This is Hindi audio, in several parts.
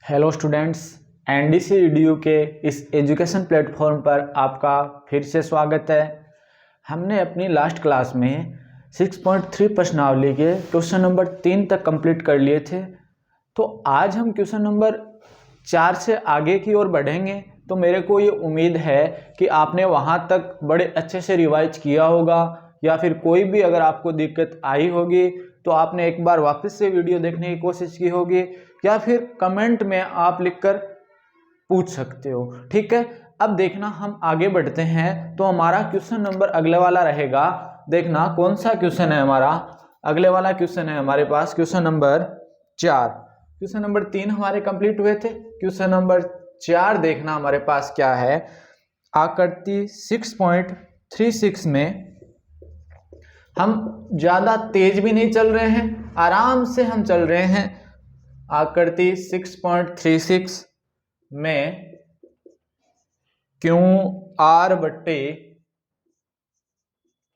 हेलो स्टूडेंट्स, एनडीसी ईडीयू के इस एजुकेशन प्लेटफॉर्म पर आपका फिर से स्वागत है। हमने अपनी लास्ट क्लास में 6.3 प्रश्नावली के क्वेश्चन नंबर 3 तक कंप्लीट कर लिए थे। तो आज हम क्वेश्चन नंबर 4 से आगे की ओर बढ़ेंगे। तो मेरे को ये उम्मीद है कि आपने वहाँ तक बड़े अच्छे से रिवाइज किया होगा, या फिर कोई भी अगर आपको दिक्कत आई होगी तो आपने एक बार वापस से वीडियो देखने की कोशिश की होगी, या फिर कमेंट में आप लिखकर पूछ सकते हो। ठीक है, अब देखना हम आगे बढ़ते हैं। तो हमारा क्वेश्चन नंबर अगले वाला रहेगा। देखना कौन सा क्वेश्चन है हमारा। अगले वाला क्वेश्चन है हमारे पास क्वेश्चन नंबर 4। क्वेश्चन नंबर 3 हमारे कंप्लीट हुए थे। क्वेश्चन नंबर 4 देखना हमारे पास क्या है। आकृति 6.36 में हम ज्यादा तेज भी नहीं चल रहे हैं, आराम से हम चल रहे हैं। आकृति 6.36 में क्यों आर बट्टे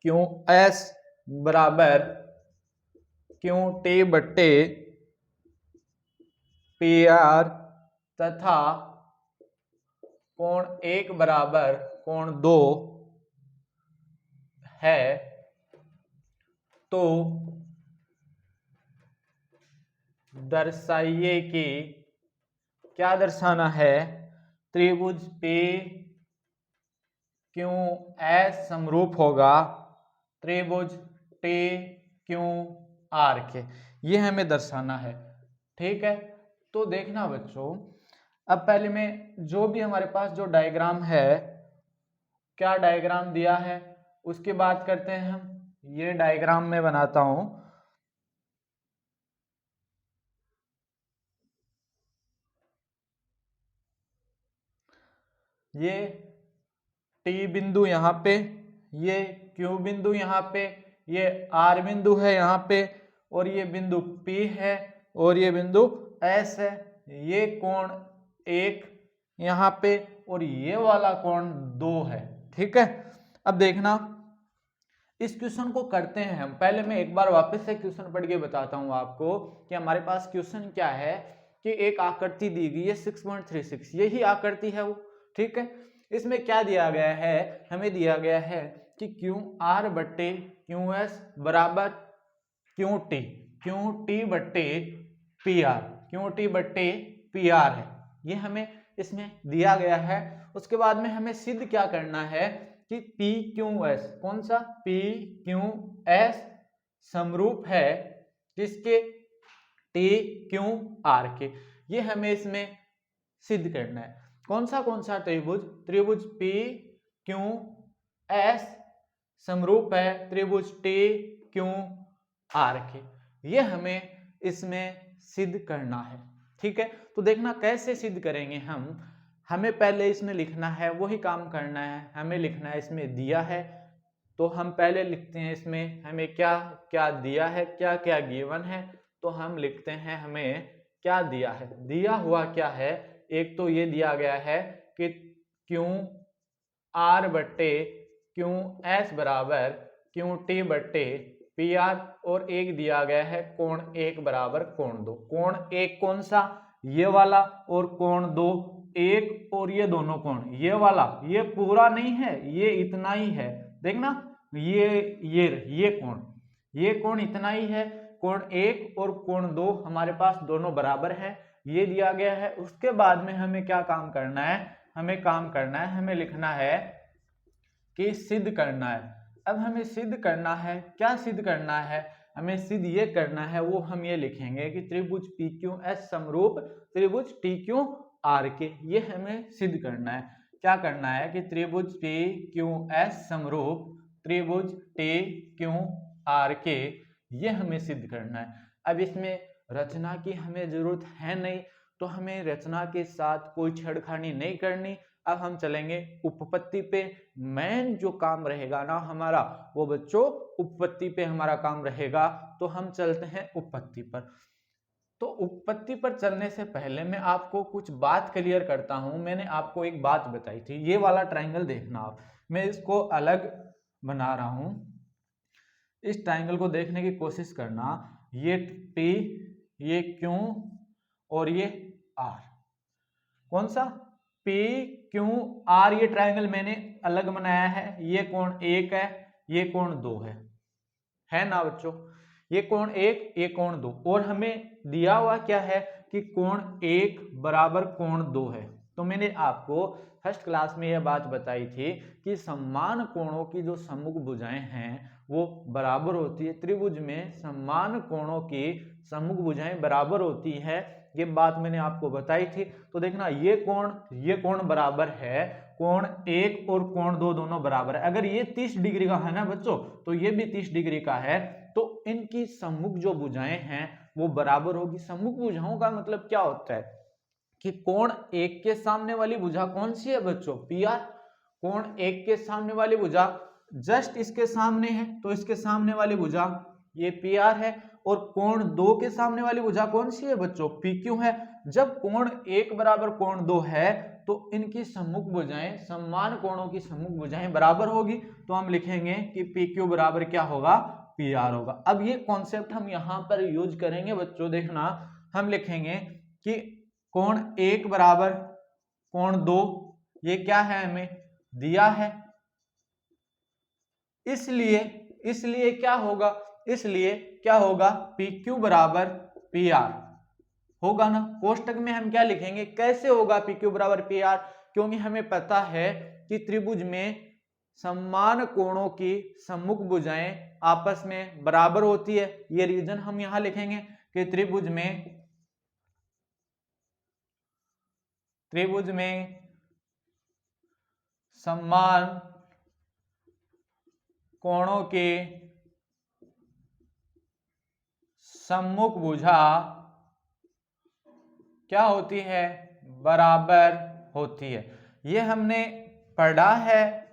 क्यों एस बराबर क्यों टी बट्टे पी आर तथा कोण 1 बराबर कोण 2 है, तो दर्शाइए कि क्या दर्शाना है। त्रिभुज P क्यों एस समरूप होगा त्रिभुज T क्यों आर के, ये हमें दर्शाना है। ठीक है, तो देखना बच्चों, अब पहले में जो भी हमारे पास जो डायग्राम है, क्या डायग्राम दिया है उसकी बात करते हैं हम। ये डायग्राम मैं बनाता हूं। ये टी बिंदु यहाँ पे, ये क्यू बिंदु यहाँ पे, ये आर बिंदु है यहाँ पे, और ये बिंदु P है, और ये बिंदु S है। ये कोण 1 यहाँ पे, और ये वाला कोण 2 है। ठीक है, अब देखना इस क्वेश्चन को करते हैं हम। पहले मैं एक बार वापस से क्वेश्चन पढ़ के बताता हूं आपको कि हमारे पास क्वेश्चन क्या है। कि एक आकृति दी गई है 6.36, यही आकृति है वो। ठीक है, इसमें क्या दिया गया है, हमें दिया गया है कि क्यू आर बट्टे क्यू एस बराबर क्यू टी बट्टे पी आर, क्यू टी बट्टे पी आर है। ये हमें इसमें दिया गया है। उसके बाद में हमें सिद्ध क्या करना है कि पी क्यू एस, कौन सा पी क्यू एस समरूप है किसके, टी क्यू आर के। ये हमें इसमें सिद्ध करना है। कौन सा त्रिभुज, त्रिभुज पी क्यू एस समरूप है त्रिभुज टी क्यू आर के, ये हमें इसमें सिद्ध करना है। ठीक है, तो देखना कैसे सिद्ध करेंगे हम। हमें पहले इसमें लिखना है, वही काम करना है। हमें लिखना है, इसमें दिया है तो हम पहले लिखते हैं इसमें हमें क्या क्या दिया है, क्या क्या गिवन है। तो हम लिखते हैं हमें क्या दिया है। दिया हुआ क्या है, एक तो ये दिया गया है कि क्यों आर बट्टे क्यों एस बराबर क्यों टी बट्टे पी आर, और एक दिया गया है कोण 1 बराबर कोण 2। कोण 1 कौन सा, ये वाला, और कोण 2 1, और ये दोनों कोण, ये वाला, ये पूरा नहीं है, ये इतना ही है। देखना ये कोण, ये कोण इतना ही है। कोण 1 और कोण 2 हमारे पास दोनों बराबर है, ये दिया गया है। उसके बाद में हमें क्या काम करना है, हमें लिखना है कि सिद्ध करना है। अब हमें सिद्ध करना है, क्या सिद्ध करना है, हमें सिद्ध ये करना है, वो हम ये लिखेंगे कि त्रिभुज पी क्यू एस समरूप त्रिभुज टी क्यू आर के, ये हमें सिद्ध करना है। क्या करना है कि त्रिभुज पी क्यू एस समरूप त्रिभुज टी क्यू आर के, ये हमें सिद्ध करना है। अब इसमें रचना की हमें जरूरत है नहीं, तो हमें रचना के साथ कोई छेड़खानी नहीं करनी। अब हम चलेंगे उपपत्ति पे। मेन जो काम रहेगा ना हमारा, वो बच्चों उपपत्ति पे हमारा काम रहेगा। तो हम चलते हैं उपपत्ति पर। तो उपपत्ति पर चलने से पहले मैं आपको कुछ बात क्लियर करता हूं। मैंने आपको एक बात बताई थी, ये वाला ट्रायंगल देखना आप, मैं इसको अलग बना रहा हूं। इस ट्रायंगल को देखने की कोशिश करना। ये P, ये Q और ये R। कौन सा, पी क्यू आर, ये ट्रायंगल मैंने अलग बनाया है, ये कोण 1 है, ये कोण 2 है ना बच्चों, ये कोण 1, ये कोण 2, और हमें दिया हुआ क्या है कि कोण 1 बराबर कोण 2 है। तो मैंने आपको फर्स्ट क्लास में यह बात बताई थी कि समान कोणों की जो सम्मुख भुजाएं हैं वो बराबर होती है, त्रिभुज में समान कोणों की सम्मुख भुजाएं बराबर होती है, ये बात मैंने आपको बताई थी। तो देखना ये कोण बराबर है, कोण 1 और कोण 2 दोनों बराबर है। अगर ये 30 डिग्री का है ना बच्चों, तो ये भी 30 डिग्री का है, तो इनकी सम्मुख जो भुजाएं हैं वो बराबर होगी। सम्मुख भुजाओं का मतलब क्या होता है कि कोण 1 के सामने वाली भुजा कौन सी है बच्चों, पी आर। कोण 1 के सामने वाली भुजा जस्ट इसके सामने है, तो इसके सामने वाली भुजा ये पी आर है, और कोण 2 के सामने वाली भुजा कौन सी है बच्चों, पी क्यू है। जब कोण 1 बराबर कोण 2 है तो इनकी सम्मुख भुजाएं, समान कोणों की सम्मुख भुजाएं बराबर होगी, तो हम लिखेंगे कि पी क्यू बराबर क्या होगा, पी आर होगा। अब ये कॉन्सेप्ट हम यहां पर यूज करेंगे बच्चों, देखना हम लिखेंगे कि कोण 1 बराबर कोण 2, ये क्या है हमें दिया है, इसलिए क्या होगा, पी क्यू बराबर पी आर होगा ना। कोष्टक में हम क्या लिखेंगे, कैसे होगा पी क्यू बराबर पी आर, क्योंकि हमें पता है कि त्रिभुज में समान कोणों की सम्मुख भुजाएं आपस में बराबर होती है। ये रीजन हम यहां लिखेंगे कि त्रिभुज में समान कोणों के सम्मुख भुजा क्या होती है, बराबर होती है। ये हमने पढ़ा है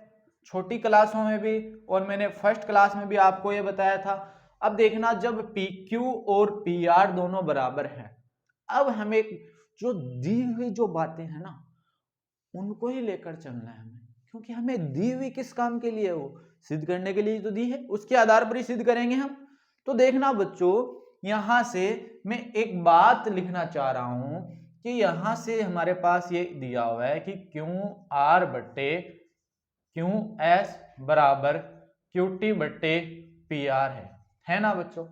छोटी क्लासों में भी, और मैंने फर्स्ट क्लास में भी आपको ये बताया था। अब देखना जब पी क्यू और पी आर दोनों बराबर हैं, अब हमें जो दी हुई जो बातें हैं ना उनको ही लेकर चलना है हमें, क्योंकि हमें दी हुई किस काम के लिए, वो सिद्ध करने के लिए तो दी है, उसके आधार पर ही सिद्ध करेंगे हम। तो देखना बच्चों, यहां से मैं एक बात लिखना चाह रहा हूं कि यहां से हमारे पास ये दिया हुआ है कि क्यू आर बट्टे क्यू एस बराबर क्यू टी बट्टे पी आर है ना बच्चों,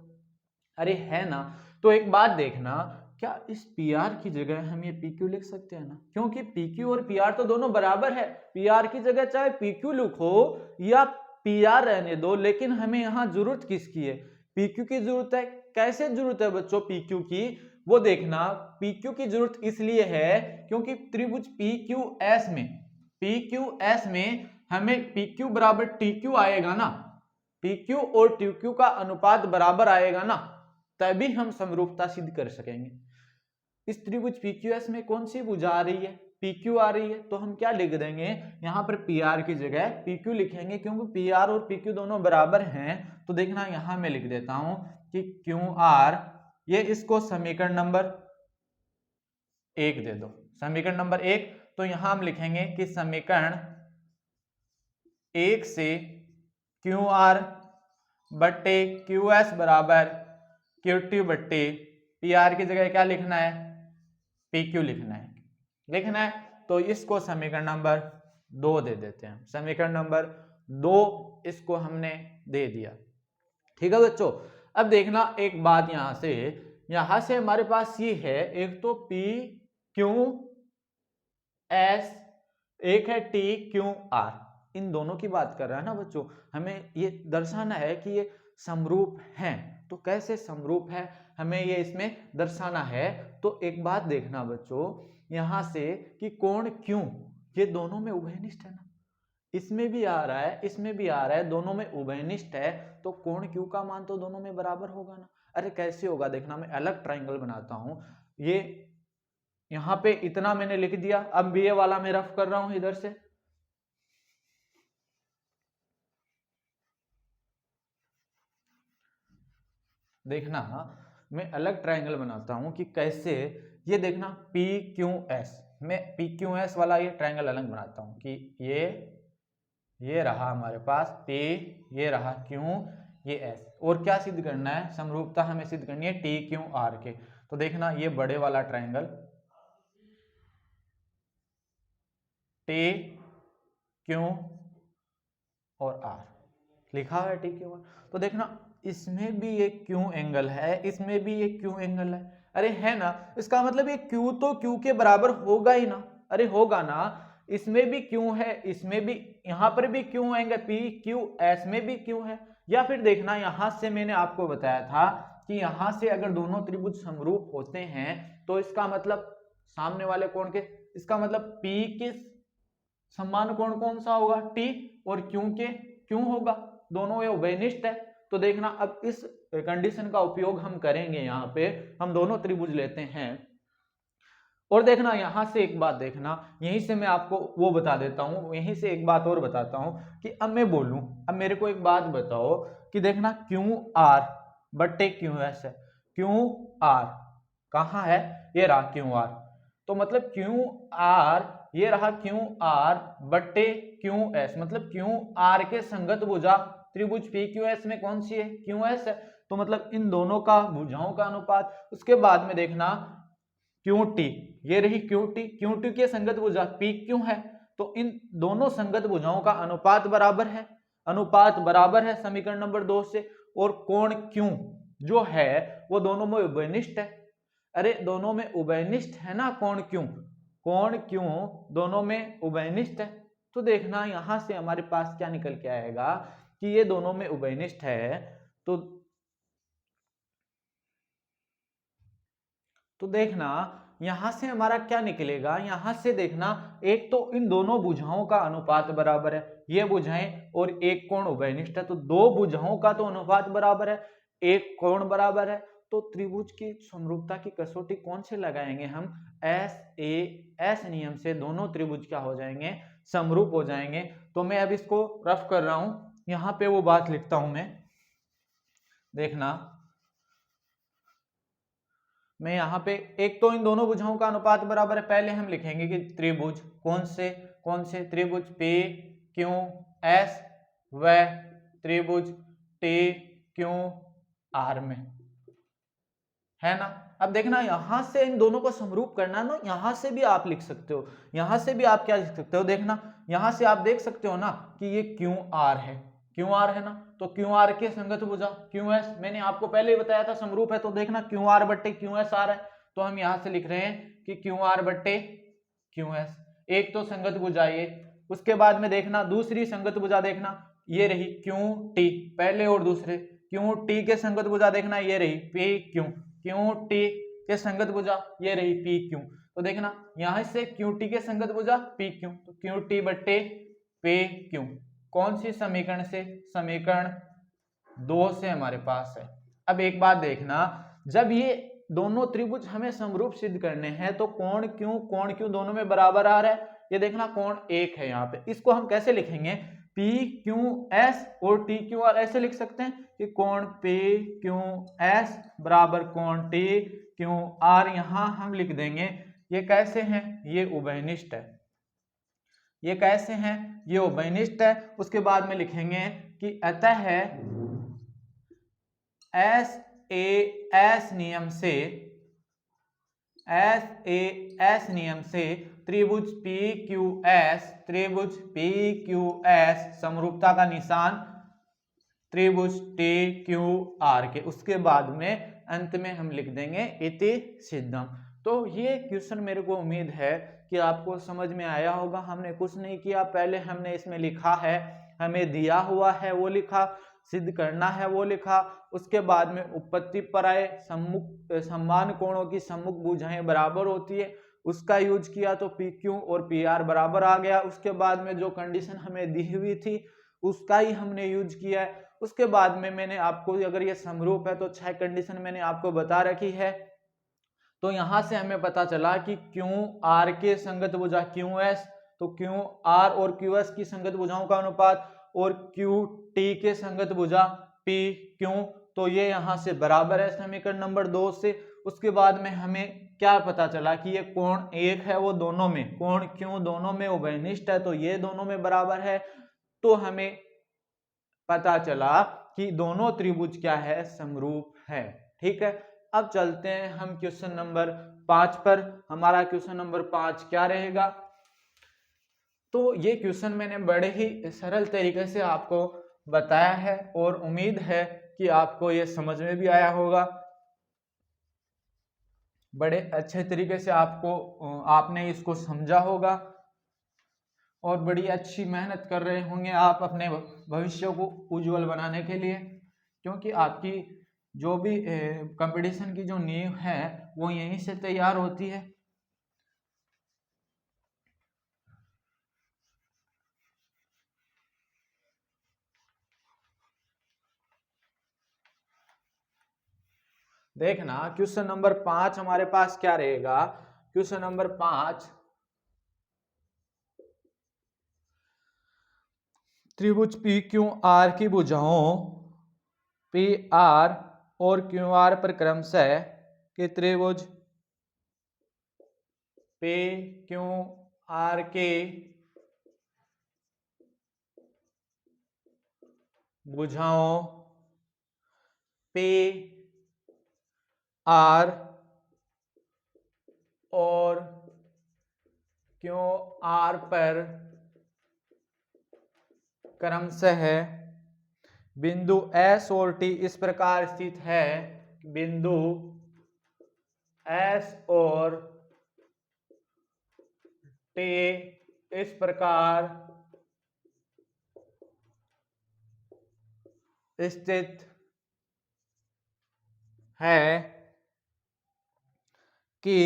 अरे है ना। तो एक बात देखना, क्या इस पी आर की जगह हम ये पी क्यू लिख सकते हैं ना, क्योंकि पी क्यू और पी आर तो दोनों बराबर है। पी आर की जगह चाहे पी क्यू लिखो या पी आर रहने दो, लेकिन हमें यहाँ जरूरत किसकी है, पी क्यू की जरूरत है। कैसे जरूरत है बच्चों पी क्यू की, वो देखना, पी क्यू की जरूरत इसलिए है क्योंकि त्रिभुज पी क्यू एस में हमें पी क्यू बराबर टी क्यू आएगा ना, पी क्यू और टी क्यू का अनुपात बराबर आएगा ना, तभी हम समरूपता सिद्ध कर सकेंगे। इस त्रिभुज PQS में कौन सी भुजा आ रही है, PQ आ रही है, तो हम क्या लिख देंगे यहां पर PR की जगह PQ लिखेंगे, क्योंकि PR और PQ दोनों बराबर हैं। तो देखना यहां मैं लिख देता हूं कि QR, ये इसको समीकरण नंबर 1 दे दो, समीकरण नंबर 1। तो यहां हम लिखेंगे कि समीकरण 1 से QR बट्टे QS बराबर QT बट्टे PR की जगह क्या लिखना है, PQ लिखना है। तो इसको समीकरण नंबर 2 दे देते हैं, समीकरण नंबर 2 इसको हमने दे दिया। ठीक है बच्चों, अब देखना एक बात, यहां से हमारे पास ये है, एक तो PQS, एक है TQR, इन दोनों की बात कर रहा है ना बच्चों। हमें ये दर्शाना है कि ये समरूप हैं, तो कैसे समरूप है हमें ये इसमें दर्शाना है। तो एक बात देखना बच्चों यहां से कि कोण Q ये दोनों में उभयनिष्ठ है ना, इसमें भी आ रहा है, इसमें भी आ रहा है, दोनों में उभयनिष्ठ है, तो कोण Q का मान तो दोनों में बराबर होगा ना। अरे कैसे होगा, देखना मैं अलग ट्राइंगल बनाता हूं, ये यहां पे इतना मैंने लिख दिया, अब ये वाला मैं रफ कर रहा हूं इधर से। देखना मैं अलग ट्रायंगल बनाता हूं कि कैसे, ये देखना PQS, मैं PQS वाला ये ट्रायंगल अलग बनाता हूं कि ये रहा हमारे पास P, ये रहा Q, ये S, और क्या सिद्ध करना है, समरूपता हमें सिद्ध करनी है TQR के। तो देखना ये बड़े वाला ट्रायंगल, टी क्यू और आर लिखा है टी क्यू आर। तो देखना इसमें भी एक क्यू एंगल है, इसमें भी एक क्यू एंगल है, अरे है ना, इसका मतलब ये क्यू तो क्यू के बराबर होगा ही ना, अरे होगा ना, इसमें भी क्यू है, इसमें भी, यहां पर भी क्यू आएंगे, पी क्यू एस में भी क्यू है। या फिर देखना यहां से मैंने आपको बताया था कि यहां से अगर दोनों त्रिभुज समरूप होते हैं तो इसका मतलब सामने वाले कोण के, इसका मतलब पी के समान कोण कौन सा होगा, टी, और क्यू के क्यू होगा, दोनों ये उभयनिष्ठ है। तो देखना अब इस कंडीशन का उपयोग हम करेंगे, यहाँ पे हम दोनों त्रिभुज लेते हैं। और देखना यहां से एक बात देखना, यहीं से मैं आपको वो बता देता हूं, यहीं से एक बात और बताता हूं कि अब मैं बोलूं, अब मेरे को एक बात बताओ कि देखना क्यू आर बट्टे क्यू एस है, क्यू आर कहाँ है, ये रहा क्यू आर, तो मतलब क्यू आर, ये रहा क्यू आर बट्टे क्यू एस, मतलब क्यू आर के संगत भुजा त्रिभुज पी क्यू एस में कौन सी है, क्यू एस है, तो मतलब इन दोनों का भुजाओं का अनुपात। उसके बाद में देखना क्यू टी, ये रही क्यू टी के संगत भुजा पी क्यू है, तो इन दोनों संगत भुजाओं का अनुपात बराबर है, अनुपात बराबर है समीकरण नंबर 2 से। और कोण क्यू जो है वो दोनों में उभयनिष्ठ है, अरे दोनों में उभयनिष्ठ है ना, कोण क्यू दोनों में उभयनिष्ठ है। तो देखना यहां से हमारे पास क्या निकल के आएगा कि ये दोनों में उभयनिष्ठ है, तो देखना यहां से हमारा क्या निकलेगा, यहां से देखना एक तो इन दोनों भुजाओं का अनुपात बराबर है, ये भुजाएं और एक कोण उभयनिष्ठ है, तो दो भुजाओं का तो अनुपात बराबर है, एक कोण बराबर है, तो त्रिभुज की समरूपता की कसौटी कौन से लगाएंगे हम, एस नियम से दोनों त्रिभुज क्या हो जाएंगे, समरूप हो जाएंगे। तो मैं अब इसको रफ कर रहा हूं, यहां पे वो बात लिखता हूं मैं, देखना मैं यहाँ पे एक तो इन दोनों भुजाओं का अनुपात बराबर है, पहले हम लिखेंगे कि त्रिभुज कौन से त्रिभुज पी क्यू एस व त्रिभुज टी क्यू आर में, है ना। अब देखना यहां से इन दोनों को समरूप करना ना, यहां से भी आप लिख सकते हो, यहां से भी आप क्या लिख सकते हो, देखना यहां से आप देख सकते हो ना कि ये क्यू आर है, क्यू आर है ना, तो क्यू आर के संगत भुजा क्यू एस, मैंने आपको पहले ही बताया था समरूप है, तो देखना क्यू आर बट्टे क्यू एस आ रहा है, तो हम यहां से लिख रहे हैं कि क्यू आर बट्टे क्यू एस, एक तो संगत भुजा ये। उसके बाद में देखना दूसरी संगत भुजा, देखना ये रही क्यू टी, पहले और दूसरे, क्यू टी के संगत भुजा देखना ये रही पी क्यू, क्यू टी के संगत भुजा ये रही पी क्यू, तो देखना यहां से क्यू टी के संगत भुजा पी क्यू, तो क्यू टी बट्टे पी क्यू, कौन सी समीकरण से, समीकरण 2 से हमारे पास है। अब एक बात देखना, जब ये दोनों त्रिभुज हमें समरूप सिद्ध करने हैं तो कोण क्यू दोनों में बराबर आ रहा है, ये देखना कोण एक है यहाँ पे, इसको हम कैसे लिखेंगे, पी क्यू एस और टी क्यू आर, ऐसे लिख सकते हैं कि कोण पी क्यू एस बराबर कोण टी क्यू आर, यहां हम लिख देंगे ये कैसे हैं, ये उभयनिष्ठ है, ये कैसे हैं, ये उभयनिष्ठ है। उसके बाद में लिखेंगे कि अतः एस नियम से त्रिभुज पी क्यू एस समरूपता का निशान त्रिभुज टी क्यू आर के, उसके बाद में अंत में हम लिख देंगे इति सिद्धम। तो ये क्वेश्चन मेरे को उम्मीद है कि आपको समझ में आया होगा, हमने कुछ नहीं किया, पहले हमने इसमें लिखा है, हमें दिया हुआ है वो लिखा, सिद्ध करना है वो लिखा, उसके बाद में उत्पत्ति पर आए, समान कोणों की सम्मुख भुजाएं बराबर होती है, उसका यूज किया तो पी क्यू और पी आर बराबर आ गया। उसके बाद में जो कंडीशन हमें दी हुई थी उसका ही हमने यूज किया है। उसके बाद में मैंने आपको, अगर ये समरूप है तो 6 कंडीशन मैंने आपको बता रखी है। तो यहां से हमें पता चला कि क्यू आर के संगत भुजा क्यू एस, तो क्यू आर और क्यू एस की संगत भुजाओं का अनुपात, और क्यू टी के संगत भुजा पी क्यू, तो ये यहां से बराबर है समीकरण नंबर 2 से। उसके बाद में हमें क्या पता चला कि ये कोण एक है, वो दोनों में, कोण क्यू दोनों में उभयनिष्ठ है, तो ये दोनों में बराबर है। तो हमें पता चला कि दोनों त्रिभुज क्या है, समरूप है। ठीक है, अब चलते हैं हम क्वेश्चन नंबर 5 पर। हमारा क्वेश्चन नंबर 5 क्या रहेगा, तो ये क्वेश्चन मैंने बड़े ही सरल तरीके से आपको बताया है और उम्मीद है कि आपको ये समझ में भी आया होगा। बड़े अच्छे तरीके से आपने इसको समझा होगा और बड़ी अच्छी मेहनत कर रहे होंगे आप अपने भविष्य को उज्जवल बनाने के लिए, क्योंकि आपकी जो भी कंपटीशन की जो नींव है वो यहीं से तैयार होती है। देखना क्वेश्चन नंबर 5 हमारे पास क्या रहेगा। क्वेश्चन नंबर 5, त्रिभुज पी क्यू आर की भुजाओं पी आर और क्यू आर पर क्रमशः के त्रिभुज पी क्यू आर के भुजाओं पी आर और क्यू आर पर क्रमशः बिंदु S और T इस प्रकार स्थित है। बिंदु S और T इस प्रकार स्थित है कि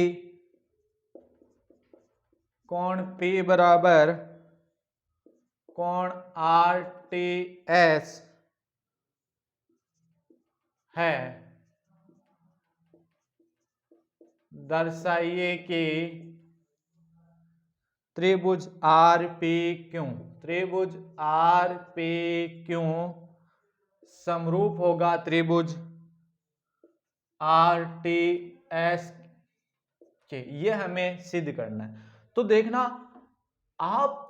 कोण P बराबर कोण RTS है। दर्शाइए कि त्रिभुज त्रिभुज RPQ समरूप होगा त्रिभुज RTS के। ये हमें सिद्ध करना है। तो देखना, आप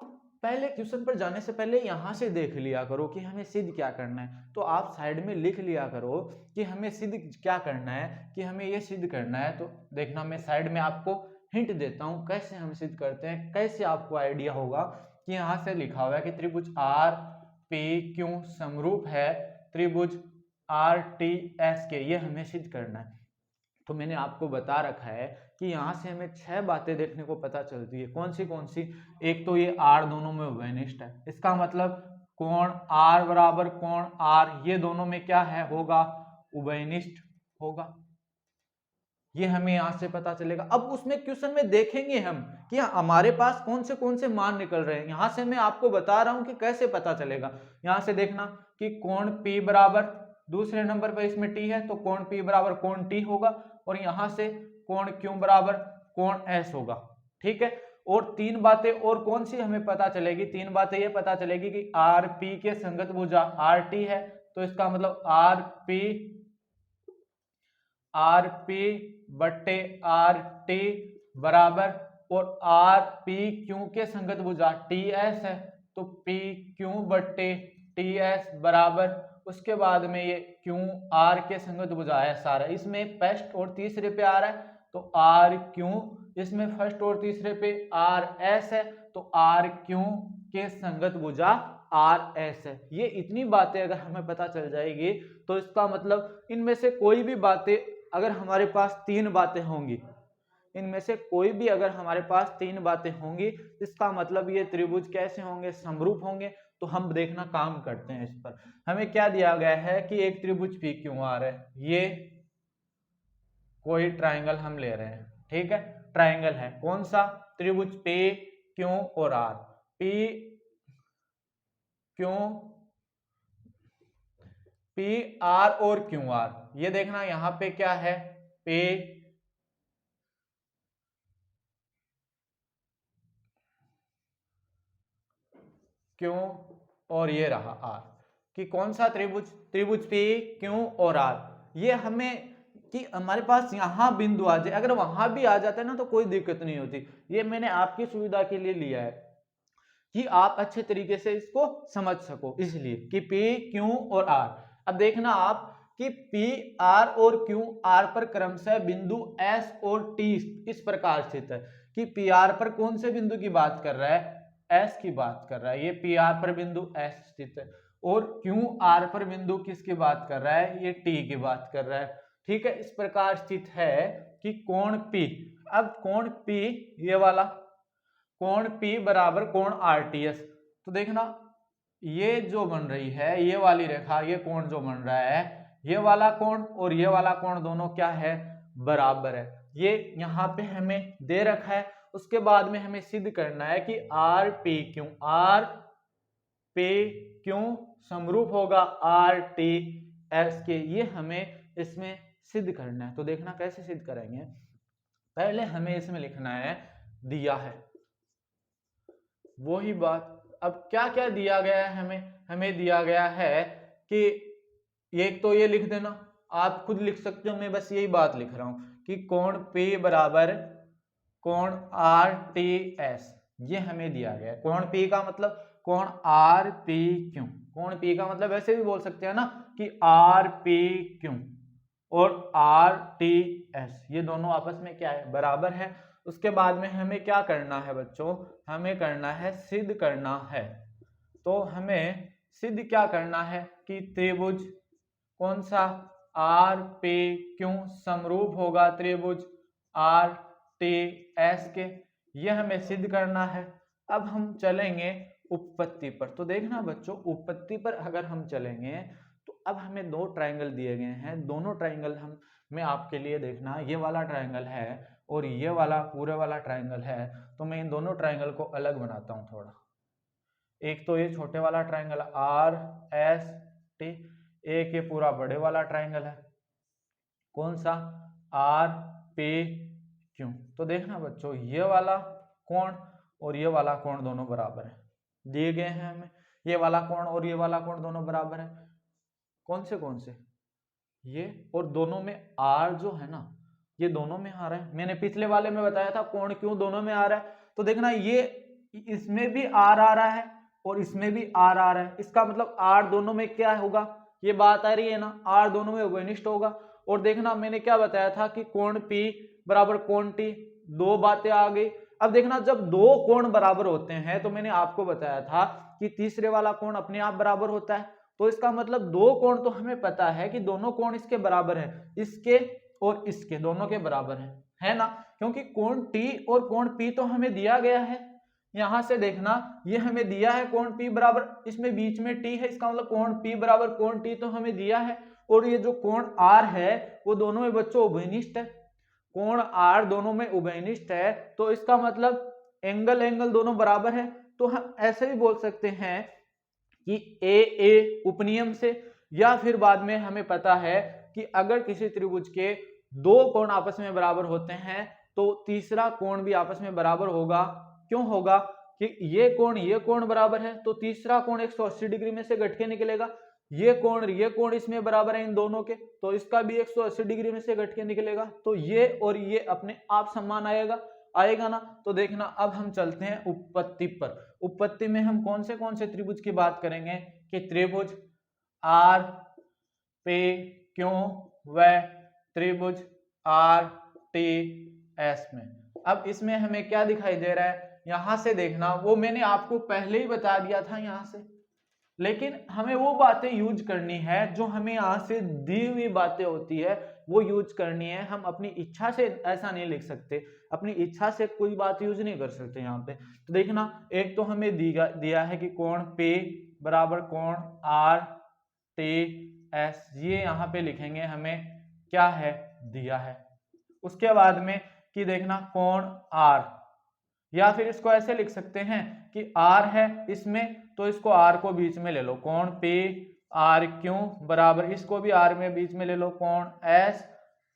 पहले क्वेश्चन पर जाने से पहले यहां से देख लिया करो कि हमें सिद्ध क्या करना है। तो आप साइड में लिख लिया करो कि हमें सिद्ध क्या करना है, कि हमें ये सिद्ध करना है। तो देखना, मैं साइड में आपको हिंट देता हूं कैसे हम सिद्ध करते हैं, कैसे आपको आइडिया होगा कि यहां से लिखा हुआ है कि त्रिभुज RPQ समरूप है त्रिभुज RTS के। ये हमें सिद्ध करना है। तो मैंने आपको बता रखा है कि यहाँ से हमें 6 बातें देखने को पता चलती है। कौन सी? एक तो ये R दोनों में उभयनिष्ठ है। इसका मतलब कोण R बराबर कोण R, ये दोनों में क्या है, होगा, उभयनिष्ठ होगा। ये हमें यहाँ से पता चलेगा। अब उसमें क्वेश्चन में देखेंगे हम कि हमारे पास कौन से मान निकल रहे हैं। यहाँ से मैं आपको बता रहा हूँ कि कैसे पता चलेगा। यहाँ से देखना कि कोण P बराबर, दूसरे नंबर पर इसमें T है, तो कोण P बराबर कोण T होगा, और यहाँ से कोण Q बराबर कोण S होगा। ठीक है। और 3 बातें और कौन सी हमें पता चलेगी? 3 बातें ये पता चलेगी कि RP के संगत भुजा RT है, तो इसका मतलब RP बट्टे RT बराबर, और RPQ के संगत भुजा TS है, तो PQ बट्टे TS बराबर, उसके बाद में ये QR के संगत भुजा S आ रहा है, इसमें फर्स्ट और तीसरे पे आ रहा है, तो RQ, इसमें फर्स्ट और तीसरे पे RS है, तो RQ के संगत भुजा RS है। ये इतनी बातें अगर हमें पता चल जाएगी तो इसका मतलब इनमें से कोई भी बातें अगर हमारे पास 3 बातें होंगी, इनमें से कोई भी अगर हमारे पास 3 बातें होंगी, इसका मतलब ये त्रिभुज कैसे होंगे, समरूप होंगे। तो हम देखना काम करते हैं इस पर। हमें क्या दिया गया है कि एक त्रिभुज PQR है, ये कोई ट्राइंगल हम ले रहे हैं। ठीक है, ट्राइंगल है, कौन सा? त्रिभुज PQ और R। PR और QR, ये देखना यहां पे क्या है, P Q और ये रहा R, कि कौन सा त्रिभुज? त्रिभुज PQ और R। ये हमें कि हमारे पास यहां बिंदु आ जाए, अगर वहां भी आ जाता है ना तो कोई दिक्कत नहीं होती। ये मैंने आपकी सुविधा के लिए लिया है कि आप अच्छे तरीके से इसको समझ सको, इसलिए कि PQ और R। अब देखना आप कि PR और QR पर क्रमशः बिंदु S और T इस प्रकार स्थित है, कि PR पर कौन से बिंदु की बात कर रहा है? एस की बात कर रहा है, ये पी आर पर बिंदु एस स्थित है, और क्यू आर पर बिंदु किसकी बात कर रहा है, ये टी की बात कर रहा है। ठीक है, इस प्रकार स्थित है कि कोण P, अब कोण P ये वाला कोण P बराबर कोण RTS, तो देखना ये जो बन रही है ये वाली रेखा, ये कोण जो बन रहा है, ये वाला कोण और ये वाला कोण दोनों क्या है, बराबर है। ये यहाँ पे हमें दे रखा है, उसके बाद में हमें सिद्ध करना है कि आर पी क्यों समरूप होगा आर टी एस के, ये हमें इसमें सिद्ध करना है। तो देखना कैसे सिद्ध करेंगे, पहले हमें इसमें लिखना है दिया है, वही बात। अब क्या क्या दिया गया है हमें दिया गया है कि एक तो ये लिख देना, आप खुद लिख सकते हो, मैं बस यही बात लिख रहा हूं कि कोण P बराबर कोण आर टी एस, ये हमें दिया गया है। कोण P का मतलब कोण आर पी क्यू, कोण P का मतलब ऐसे भी बोल सकते हैं ना कि आर पी क्यू और आर टी एस, ये दोनों आपस में क्या है, बराबर है। उसके बाद में हमें क्या करना है बच्चों, हमें करना है सिद्ध करना है। तो हमें सिद्ध क्या करना है कि त्रिभुज कौन सा, आर पी क्यू समरूप होगा त्रिभुज आर टी एस के, ये हमें सिद्ध करना है। अब हम चलेंगे उपपत्ति पर। तो देखना बच्चों, उपपत्ति पर अगर हम चलेंगे तो अब हमें दो ट्रायंगल दिए गए हैं, दोनों ट्रायंगल हम मैं आपके लिए देखना, ये वाला ट्रायंगल है और ये वाला पूरे वाला ट्रायंगल है, तो मैं इन दोनों ट्रायंगल को अलग बनाता हूं थोड़ा। एक तो ये छोटे वाला ट्रायंगल आर एस टी, एक ये पूरा बड़े वाला ट्रायंगल है, कौन सा, आर पी क्यू। तो देखना बच्चों, ये वाला कोण और ये वाला कोण दोनों बराबर है, दिए गए हैं हमें, ये वाला कोण और ये वाला कोण दोनों बराबर है। कौन से ये, और दोनों में आर जो है ना, ये दोनों में आ रहा है। मैंने पिछले वाले में बताया था कोण क्यों दोनों में आ रहा है, तो देखना ये इसमें भी आर आ रहा है और इसमें भी आर आ रहा है, इसका मतलब आर दोनों में क्या होगा, ये बात आ रही है ना, आर दोनों में उभयनिष्ठ होगा। और देखना मैंने क्या बताया था कि कोण P बराबर कोण T, दो बातें आ गई। अब देखना जब दो कोण बराबर होते हैं तो मैंने आपको बताया था कि तीसरे वाला कोण अपने आप बराबर होता है, तो इसका मतलब दो कोण तो हमें पता है कि दोनों कोण इसके बराबर है, इसके और इसके दोनों के बराबर है ना, क्योंकि कोण T और कोण P तो हमें दिया गया है। यहां से देखना ये हमें दिया है कोण P बराबर, इसमें बीच में T है, इसका मतलब कोण P बराबर कोण T तो हमें दिया है। और ये जो कोण R है वो दोनों में बच्चों उभयनिष्ठ है, कोण R दोनों में उभयनिष्ठ है, तो इसका मतलब एंगल दोनों बराबर है। तो हम ऐसे भी बोल सकते हैं कि ए उपनियम से, या फिर बाद में हमें पता है कि अगर किसी त्रिभुज के दो कोण आपस में बराबर होते हैं तो तीसरा कोण भी आपस में बराबर होगा। क्यों होगा कि ये कोण बराबर है तो तीसरा कोण 180 डिग्री में से घट के निकलेगा, ये कोण इसमें बराबर है इन दोनों के, तो इसका भी 180 डिग्री में से घट के निकलेगा, तो ये और ये अपने आप समान आएगा ना। तो देखना अब हम चलते हैं उपपत्ति पर। उपपत्ति में हम कौन से त्रिभुज की बात करेंगे कि त्रिभुज आर पे क्यों व त्रिभुज आर टी एस में। अब इसमें हमें क्या दिखाई दे रहा है, यहां से देखना, वो मैंने आपको पहले ही बता दिया था यहां से, लेकिन हमें वो बातें यूज करनी है जो हमें यहां से दी हुई बातें होती है वो यूज करनी है। हम अपनी इच्छा से ऐसा नहीं लिख सकते, अपनी इच्छा से कोई बात यूज नहीं कर सकते यहाँ पे। तो देखना, एक तो हमें दिया है कि कोण P बराबर कोण आर टी एस, ये यहाँ पे लिखेंगे, हमें क्या है दिया है। उसके बाद में कि देखना कोण R, या फिर इसको ऐसे लिख सकते हैं कि R है इसमें तो इसको R को बीच में ले लो, कोण P R क्यों बराबर, इसको भी R में बीच में ले लो, कोण S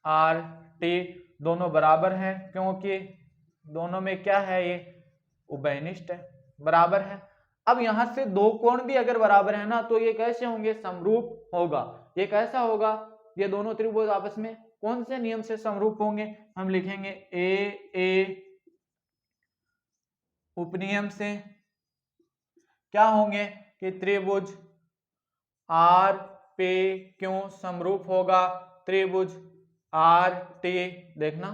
R T, दोनों बराबर हैं क्योंकि दोनों में क्या है, ये उभयनिष्ठ है, बराबर है। अब यहां से दो कोण भी अगर बराबर है ना तो ये कैसे होंगे, समरूप होगा। ये कैसा होगा, ये दोनों त्रिभुज आपस में कौन से नियम से समरूप होंगे, हम लिखेंगे ए उपनियम से। क्या होंगे कि त्रिभुज आर पे क्यों समरूप होगा त्रिभुज आर टी, देखना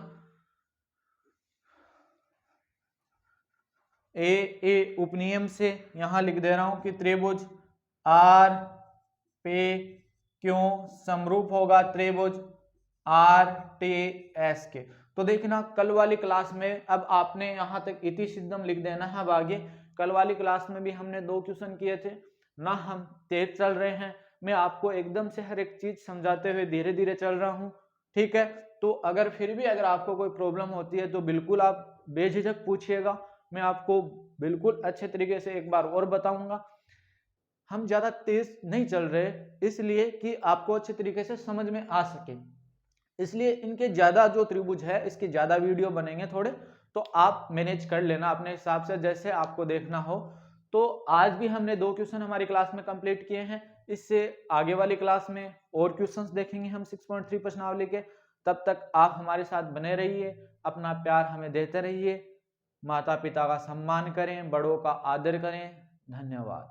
ए उपनियम से यहाँ लिख दे रहा हूं कि त्रिभुज आर पे क्यों समरूप होगा त्रिभुज आर टी एस के। तो देखना कल वाली क्लास में, अब आपने यहाँ तक इति सिद्धम लिख देना है। अब आगे कल वाली क्लास में भी हमने 2 क्वेश्चन किए थे ना, हम तेज चल रहे हैं, मैं आपको एकदम से हर एक चीज समझाते हुए धीरे धीरे चल रहा हूँ, ठीक है। तो अगर फिर भी अगर आपको कोई प्रॉब्लम होती है तो बिल्कुल आप बेझिझक पूछिएगा, मैं आपको बिल्कुल अच्छे तरीके से एक बार और बताऊंगा। हम ज्यादा तेज नहीं चल रहे इसलिए कि आपको अच्छे तरीके से समझ में आ सके, इसलिए इनके ज्यादा जो त्रिभुज है इसके ज्यादा वीडियो बनेंगे थोड़े, तो आप मैनेज कर लेना अपने हिसाब से जैसे आपको देखना हो। तो आज भी हमने 2 क्वेश्चन हमारी क्लास में कंप्लीट किए हैं, इससे आगे वाली क्लास में और क्वेश्चंस देखेंगे हम 6.3 प्रश्नावली के। तब तक आप हमारे साथ बने रहिए, अपना प्यार हमें देते रहिए, माता पिता का सम्मान करें, बड़ों का आदर करें। धन्यवाद।